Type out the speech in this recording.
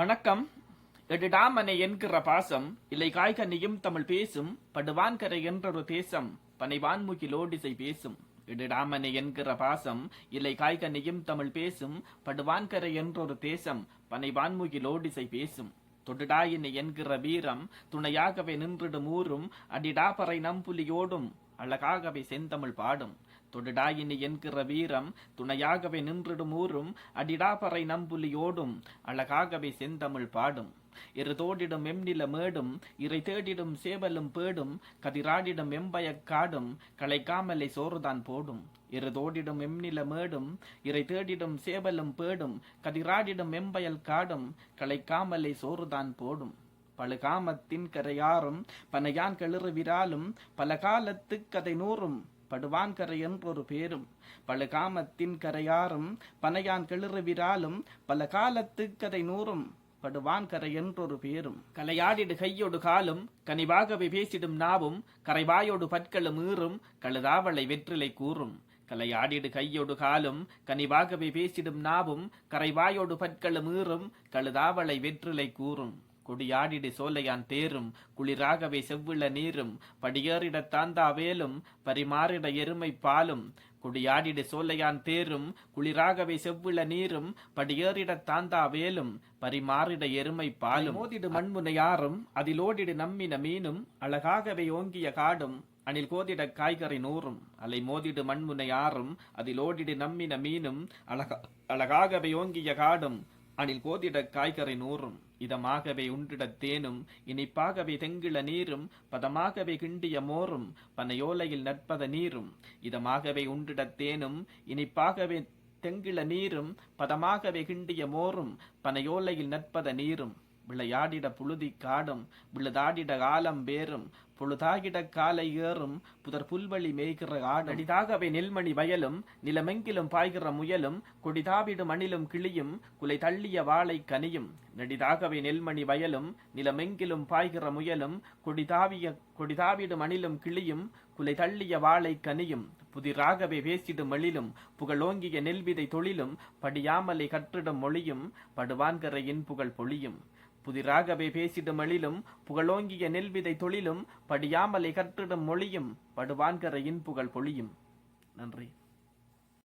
வணக்கம். எடுடாமனை என்கிற பாசம் இல்லை காய்கனியும் தமிழ் பேசும் படுவான்கரை என்றொரு தேசம் பனைவான்முகிலோடிசை பேசும். எடுடாமனை என்கிற பாசம் இல்லை காய்கனியும் தமிழ் பேசும் படுவான்கரை என்றொரு தேசம் பனைவான்முகிலோடிசை பேசும். தொடுடாயினை என்கிற வீரம் துணையாகவே நின்றிடும் ஊரும் அடிடாபறை நம்புலியோடும் அழகாகவே செந்தமிழ் பாடும். தொடுடாயினி என்கிற வீரம் துணையாகவே நின்றிடும் ஊரும் அடிடாபறை நம்புலியோடும் அழகாகவே செந்தமிழ் பாடும். தோடிடும் எம்நில மேடும் இறை தேடிடும் சேவலும் பேடும் கதிராடிடும் எம்பயக் காடும் களைக்காமலை சோறுதான் போடும். தோடிடும் எம்நில மேடும் இறை தேடிடும் சேவலும் பேடும் கதிராடிடும் எம்பயல் காடும் களைக்காமலை சோறுதான் போடும். பழுகாமத்தின் கரையாறும் பனையான் கிளறு விராலும் பல காலத்து கதை நூறும் படுவான்கரை என்றொரு பேரும். பழுகாமத்தின் கரையாறும் பனையான் கிளறு விராலும் பல காலத்து கதை நூறும் படுவான்கரை என்றொரு பேரும். கலையாடிடு கையொடு காலும் கனிவாகவே பேசிடும் நாவும் கரைவாயோடு பற்களும் ஈறும் கழுதாவளை வெற்றிலை கூறும். கலையாடிடு கையொடு காலும் கனிவாகவே பேசிடும் நாவும் கரைவாயோடு பற்களும் ஈறும் கழுதாவளை வெற்றிலை கூறும். கொடியாடிடு சோலையான் தேரும் குளிராகவே செவ்விள நீரும் படியேறிட தாந்தா வேலும் பரிமாறிட எருமை பாலும். கொடியாடிடு சோலையான் தேரும் குளிராகவே செவ்விள நீரும் படியேறிட தாந்தா வேலும் பரிமாறிட எருமை பாலும். மோதிடு மண்முனையாறும் அதிலோடிடு நம்மின மீனும் அழகாகவே ஓங்கிய காடும் அணில் கோதிட காய்கறி நூறும். அலை மோதிடு மண்முனையாறும் அதிலோடிடு நம்மின மீனும் அழகாகவே ஓங்கிய காடும் அணில் கோதிட காய்கறி நூறும். இதமாகவே உண்டிடத் தேனும் இனிப்பாகவே தெங்கிள நீரும் பதமாகவே கிண்டிய மோரும் பனையோலையில் நட்பத நீரும். இதமாகவே உண்டிடத் தேனும் இனிப்பாகவே தெங்கிள நீரும் பதமாகவே கிண்டிய மோரும் பனையோலையில் நட்பத நீரும். விளையாடிட புழுதி காடும் விழுதாடிட ஆலம் பேரும் பொழுதாகிட காலை ஏறும் புதர் புல்வெளி மேய்கிற ஆடும். அடிதாகவே நெல்மணி வயலும் நிலமெங்கிலும் பாய்கிற முயலும் கொடிதாவிடும் அணிலும் கிளியும் குலை தள்ளிய வாழை கனியும். நடிதாகவே நெல்மணி வயலும் நிலமெங்கிலும் பாய்கிற முயலும் கொடிதாவிடும் அணிலும் கிளியும் குலை தள்ளிய வாழை கனியும். புதிராகவே பேசிடும் எழிலும் புகழோங்கிய நெல்விதை தொழிலும் படியாமலை கற்றிடும் மொழியும் படுவான்கரையின் புகழ் பொழியும். புதிராகவே பேசிடும் எழிலும் புகழோங்கிய நெல்விதை தொழிலும் படியாமலை கற்றிடும் மொழியும் படுவான்கரையின் புகழ் பொழியும். நன்றி.